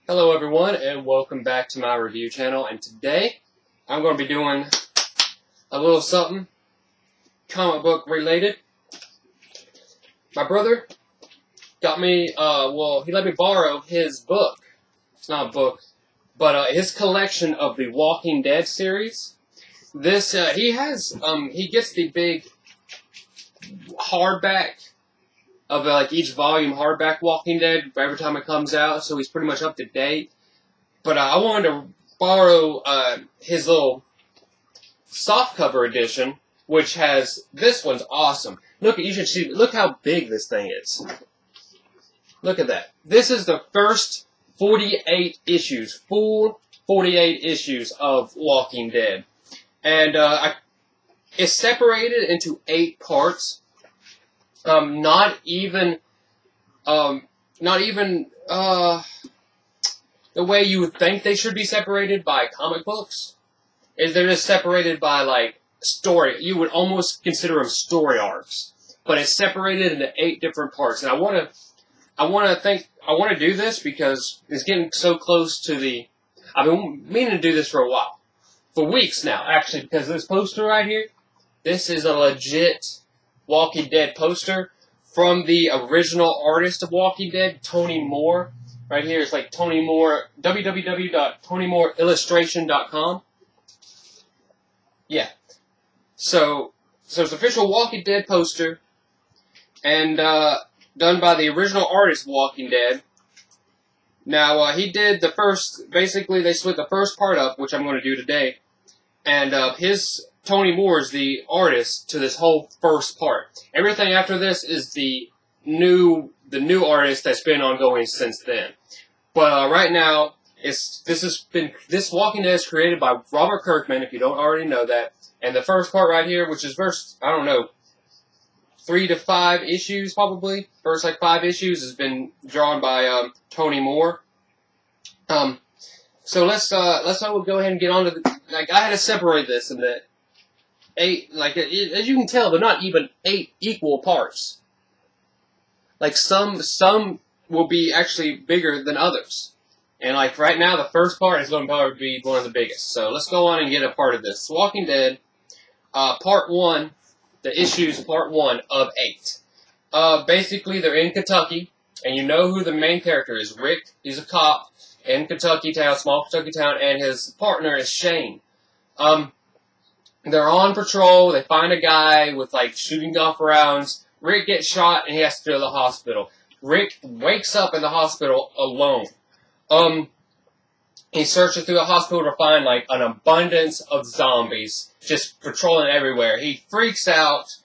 Hello everyone, and welcome back to my review channel. And today I'm going to be doing a little something comic book related. My brother got me, he let me borrow his book. It's not a book, but his collection of the Walking Dead series. This he gets the big hardback of like each volume hardback Walking Dead every time it comes out, so he's pretty much up to date. But I wanted to borrow his little softcover edition, which has this one's awesome. Look, you should see. Look how big this thing is. Look at that. This is the first 48 issues, full 48 issues of Walking Dead, and it's separated into 8 parts. Not even the way you would think they should be separated by comic books. Is they're just separated by like story. You would almost consider them story arcs, but it's separated into 8 different parts. And I want to do this because it's getting so close to the. I've been meaning to do this for a while, for weeks now, actually, because this poster right here, this is a legit Walking Dead poster from the original artist of Walking Dead, Tony Moore. Right here, it's like Tony Moore, www.TonyMooreIllustration.com. Yeah. So it's official Walking Dead poster, and done by the original artist of Walking Dead. Now, he did the first, basically they split the first part up, which I'm going to do today, and Tony Moore is the artist to this whole first part. Everything after this is the new artist that's been ongoing since then. But right now, this Walking Dead is created by Robert Kirkman, if you don't already know that. And the first part right here, which is first, I don't know, 3 to 5 issues probably. First like 5 issues has been drawn by Tony Moore. So let's go ahead and get on to the. Like, I had to separate this into 8, like, as you can tell, they're not even 8 equal parts. Like, some will be actually bigger than others. And, like, right now, the first part is going to probably be one of the biggest. So, let's go on and get a part of this. Walking Dead, Part 1, the issues Part 1 of 8. Basically, they're in Kentucky, and you know who the main character is. Rick, he's a cop in Kentucky town, small Kentucky town, and his partner is Shane. They're on patrol, they find a guy with, like, shooting off rounds. Rick gets shot, and he has to go to the hospital. Rick wakes up in the hospital alone. He searches through the hospital to find, like, an abundance of zombies just patrolling everywhere. He freaks out,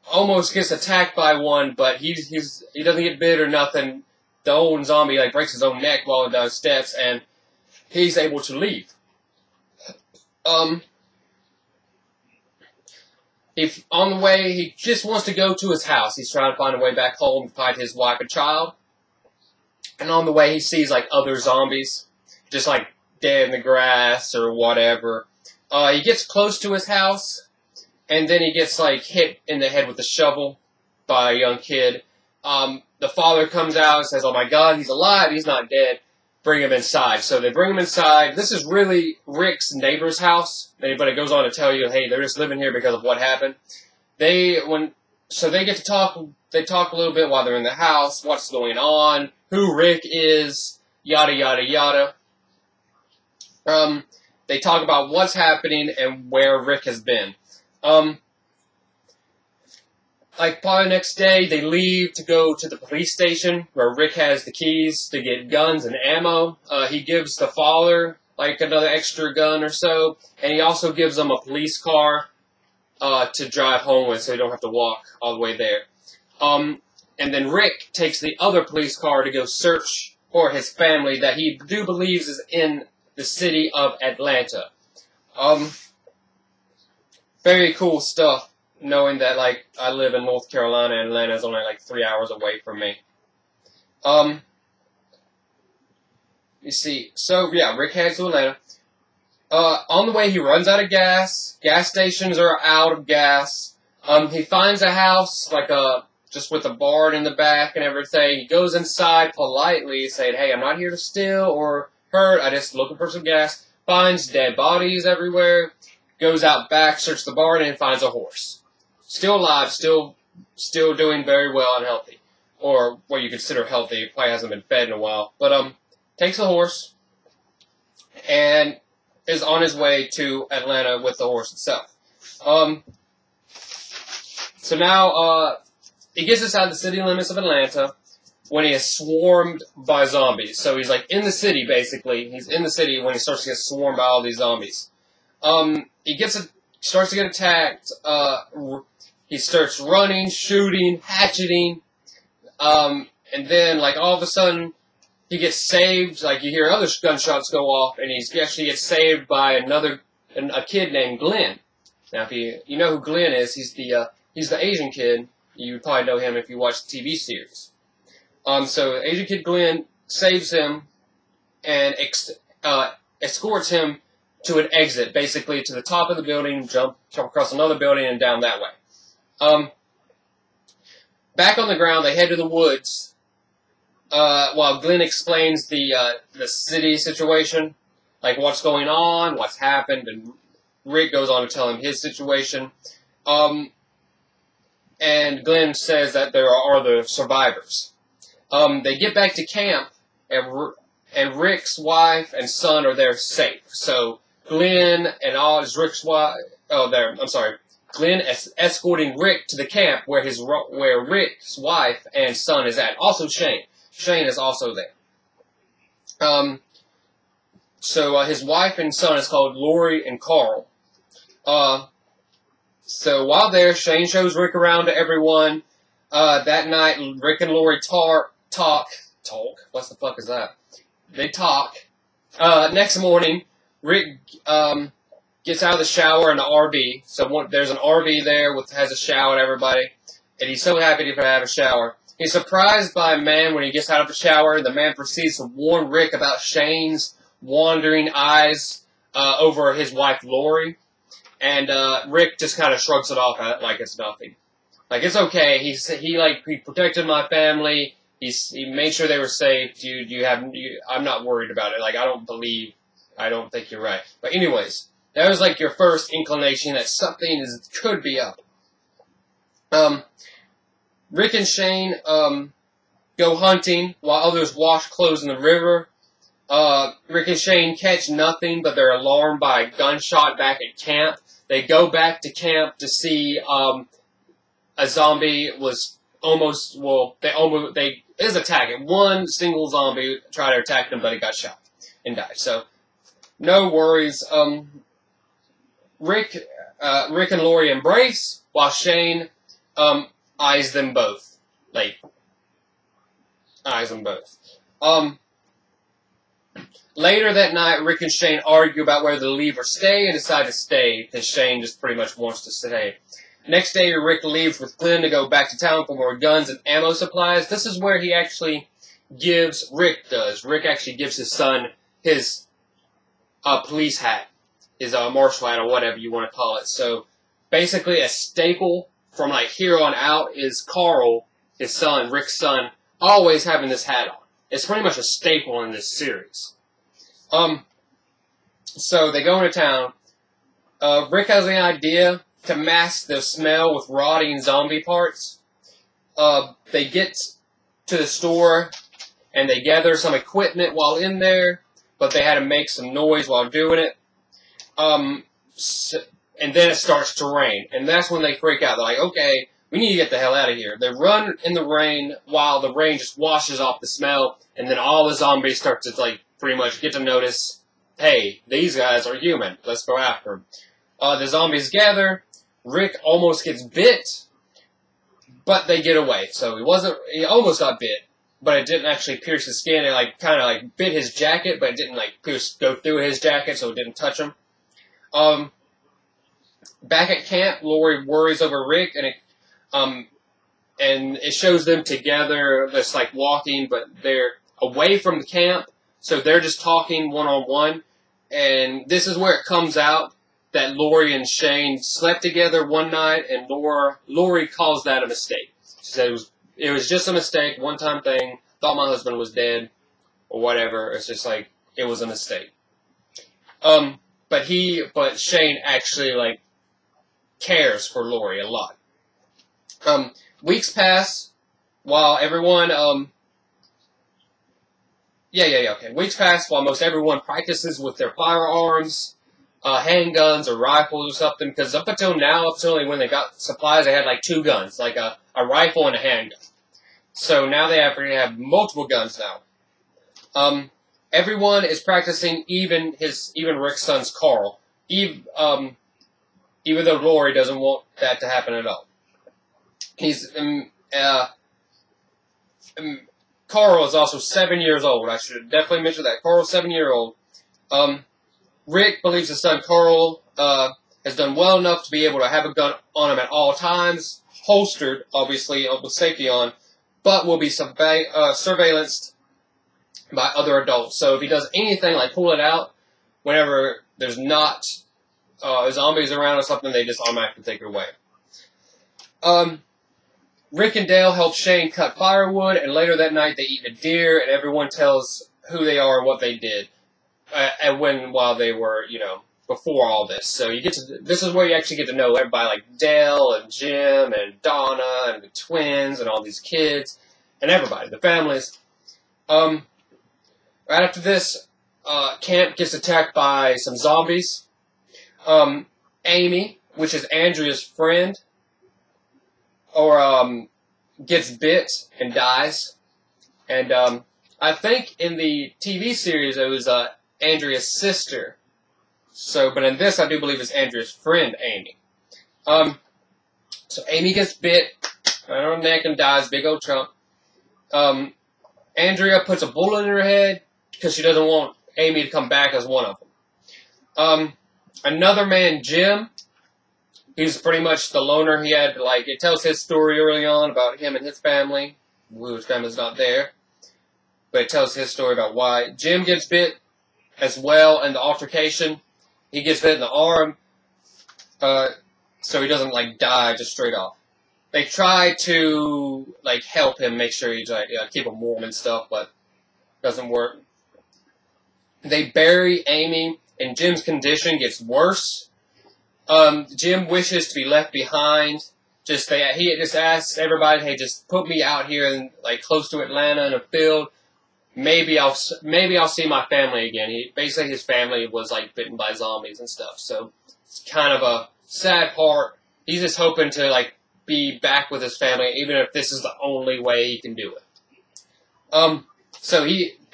almost gets attacked by one, but he doesn't get bit or nothing. The old zombie, like, breaks his own neck while down steps, and he's able to leave. If on the way, he just wants to go to his house. He's trying to find a way back home to find his wife and child. And on the way, he sees, like, other zombies, just, like, dead in the grass or whatever. He gets close to his house, and then he gets, like, hit in the head with a shovel by a young kid. The father comes out and says, "Oh my God, he's alive, he's not dead. Bring him inside." So they bring him inside. This is really Rick's neighbor's house. But it goes on to tell you, hey, they're just living here because of what happened. So they get to talk. They talk a little bit while they're in the house, what's going on, who Rick is, yada yada yada. They talk about what's happening and where Rick has been. Like, probably the next day, they leave to go to the police station, where Rick has the keys to get guns and ammo. He gives the father, like, another extra gun or so, and he also gives them a police car to drive home with, so they don't have to walk all the way there. And then Rick takes the other police car to go search for his family that he believes is in the city of Atlanta. Very cool stuff. Knowing that, like, I live in North Carolina and Atlanta is only, like, 3 hours away from me. You see, so, yeah, Rick heads to Atlanta. On the way, he runs out of gas. Gas stations are out of gas. He finds a house, like a just with the barn in the back and everything. He goes inside politely, saying, "Hey, I'm not here to steal or hurt. I just looking for some gas." Finds dead bodies everywhere. Goes out back, searches the barn, and finds a horse. Still alive, still doing very well and healthy. Or what you consider healthy. Probably hasn't been fed in a while. But, takes the horse and is on his way to Atlanta with the horse itself. So now, he gets inside the city limits of Atlanta when he is swarmed by zombies. So he's like in the city, basically. He's in the city when he starts to get swarmed by all these zombies. He starts to get attacked. He starts running, shooting, hatcheting. And then, like, all of a sudden, he gets saved. Like, you hear other gunshots go off, and he actually gets saved by a kid named Glenn. Now, if you know who Glenn is, he's the Asian kid. You probably know him if you watch the TV series. So Asian kid Glenn saves him and escorts him to an exit, basically to the top of the building, jump across another building, and down that way. Back on the ground, they head to the woods while Glenn explains the city situation, like what's going on, what's happened, and Rick goes on to tell him his situation. And Glenn says that there are the survivors. They get back to camp, and Rick's wife and son are there safe. So Glenn and all his Glenn is escorting Rick to the camp where Rick's wife and son is at. Also Shane. Shane is also there. So his wife and son is called Lori and Carl. So while there, Shane shows Rick around to everyone. That night, Rick and Lori talk. What the fuck is that? They talk. Next morning, Rick gets out of the shower in the RV. So there's an RV there has a shower and everybody. And he's so happy to have a shower. He's surprised by a man when he gets out of the shower. The man proceeds to warn Rick about Shane's wandering eyes over his wife, Lori. And Rick just kind of shrugs it off like it's nothing. Like, it's okay. He protected my family. He made sure they were safe. I'm not worried about it. Like, I don't think you're right. But anyways, that was like your first inclination that something could be up. Rick and Shane go hunting while others wash clothes in the river. Rick and Shane catch nothing, but they're alarmed by a gunshot back at camp. They go back to camp to see a zombie was they is attacking. One single zombie tried to attack them, but he got shot and died. So no worries. Rick and Lori embrace while Shane eyes them both. Later that night, Rick and Shane argue about whether to leave or stay, and decide to stay, because Shane just pretty much wants to stay. Next day, Rick leaves with Glenn to go back to town for more guns and ammo supplies. This is where he actually Rick actually gives his son his police hat, his marshal hat, or whatever you want to call it. So, basically, a staple from here on out is Carl, his son, Rick's son, always having this hat on. It's pretty much a staple in this series. So they go into town. Rick has an idea to mask the smell with rotting zombie parts. They get to the store and they gather some equipment while in there, but they had to make some noise while doing it. And then it starts to rain, and that's when they freak out. They're like, okay, we need to get the hell out of here. They run in the rain while the rain just washes off the smell, and then all the zombies start to, pretty much get to notice, hey, these guys are human. Let's go after them. The zombies gather. Rick almost gets bit, but they get away. So he almost got bit, but it didn't actually pierce his skin. It, kind of bit his jacket, but it didn't, go through his jacket, so it didn't touch him. Back at camp, Lori worries over Rick, and it shows them together, just walking, but they're away from the camp, so they're just talking one-on-one, and this is where it comes out that Lori and Shane slept together one night, and Lori calls that a mistake. She said it was just a mistake, one-time thing. Thought my husband was dead or whatever. It's just like it was a mistake. But Shane actually like cares for Lori a lot. Weeks pass while everyone Weeks pass while most everyone practices with their firearms, handguns or rifles or something. Because up until when they got supplies, they had like 2 guns, like a rifle and a handgun. So now they have multiple guns now. Everyone is practicing, even Rick's son's Carl, even though Lori doesn't want that to happen at all. Carl is also 7 years old. I should definitely mention that. Carl's 7 years old. Rick believes his son Carl has done well enough to be able to have a gun on him at all times, holstered, obviously, with safety on, but will be surveillanced by other adults. So if he does anything like pull it out, whenever there's not zombies around or something, they just automatically take it away. Rick and Dale help Shane cut firewood, and later that night they eat a deer, and everyone tells who they are and what they did, while they were, before all this. So this is where you actually get to know everybody, like Dale and Jim and Donna and the twins and all these kids and everybody, the families. Right after this, camp gets attacked by some zombies. Amy, which is Andrea's friend, gets bit and dies. And I think in the TV series it was Andrea's sister. But in this I do believe it's Andrea's friend, Amy. So Amy gets bit right on her neck and dies, big old chunk. Andrea puts a bullet in her head because she doesn't want Amy to come back as one of them. Another man, Jim, he's pretty much the loner. He had, it tells his story early on about him and his family. His family's not there. But it tells his story about why. Jim gets bit as well in the altercation. He gets bit in the arm. So he doesn't, die just straight off. They try to, help him, make sure he's, keep him warm and stuff, but it doesn't work. They bury Amy, and Jim's condition gets worse. Jim wishes to be left behind. He just asks everybody, hey, just put me out here in close to Atlanta in a field. Maybe I'll see my family again. Basically his family was bitten by zombies and stuff. So it's kind of a sad part. He's just hoping to be back with his family, even if this is the only way he can do it. So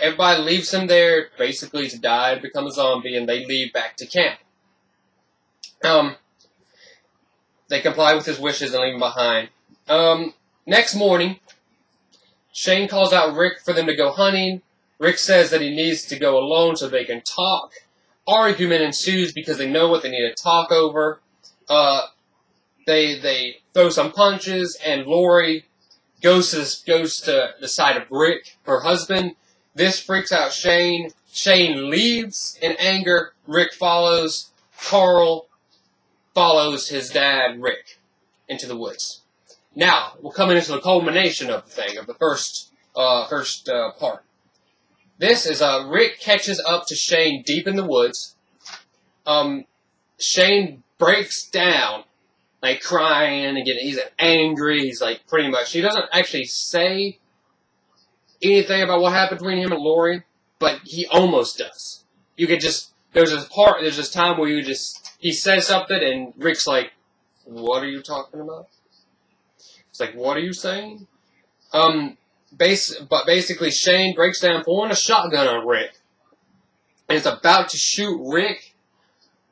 everybody leaves him there basically to die and become a zombie, and they leave back to camp. They comply with his wishes and leave him behind. Next morning, Shane calls out Rick for them to go hunting. Rick says that he needs to go alone so they can talk. Argument ensues because they know what they need to talk over. They throw some punches, and Lori goes to the side of Rick, her husband. This freaks out Shane. Shane leaves in anger. Rick follows. Carl follows his dad, Rick, into the woods. Now, we're coming into the culmination of the thing, of the first part. This is, Rick catches up to Shane deep in the woods. Shane breaks down, crying again. He's angry. He's, pretty much, he doesn't actually say anything about what happened between him and Lori, but he almost does. You could just, there's this time where he says something, and Rick's like, what are you talking about? It's what are you saying? But basically, Shane breaks down, pulling a shotgun on Rick, and is about to shoot Rick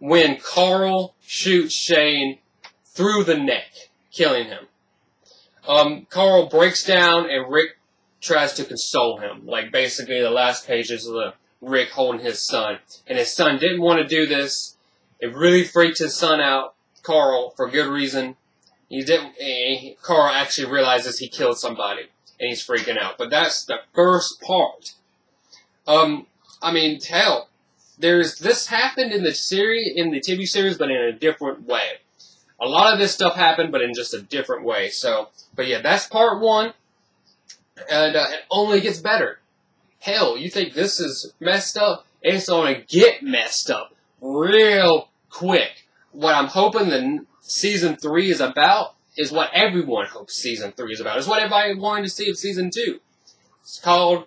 when Carl shoots Shane through the neck, killing him. Carl breaks down, and Rick tries to console him. Basically, the last pages of Rick holding his son. And his son didn't want to do this. It really freaked his son out, Carl, for good reason. Carl actually realizes he killed somebody, and he's freaking out. But that's the first part. Hell, this happened in the TV series, but in a different way. a lot of this stuff happened, but in just a different way. So, but yeah, that's part 1, and it only gets better. Hell, you think this is messed up? It's going to get messed up real quick. What I'm hoping the Season 3 is about is what everyone hopes Season 3 is about. It's what everybody wanted to see of Season 2. It's called,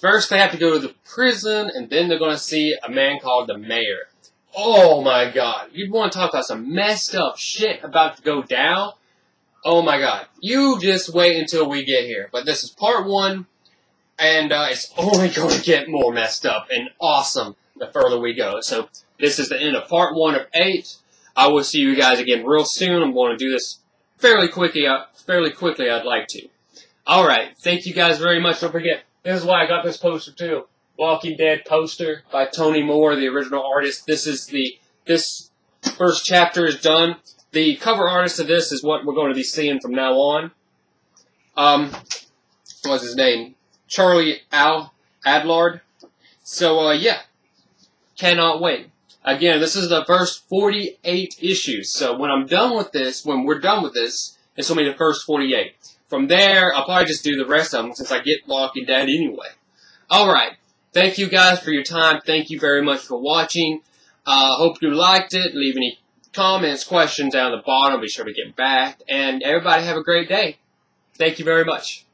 first they have to go to the prison, and then they're going to see a man called the Mayor. Oh my god. You'd want to talk about some messed up shit about to go down? Oh my god. You just wait until we get here. But this is part 1. And it's only going to get more messed up and awesome the further we go. So this is the end of part 1 of 8. I will see you guys again real soon. I'm going to do this fairly quickly. I'd like to. All right. Thank you guys very much. Don't forget, this is why I got this poster too. Walking Dead poster by Tony Moore, the original artist. This first chapter is done. The cover artist of this is what we're going to be seeing from now on. What's his name? Charlie Adlard. So, yeah. Cannot wait. Again, this is the first 48 issues. So, when we're done with this, it's going to be the first 48. From there, I'll probably just do the rest of them since I get Walking Dead anyway. Alright. Thank you guys for your time. Thank you very much for watching. Hope you liked it. Leave any comments, questions down at the bottom. Be sure to get back. And everybody have a great day. Thank you very much.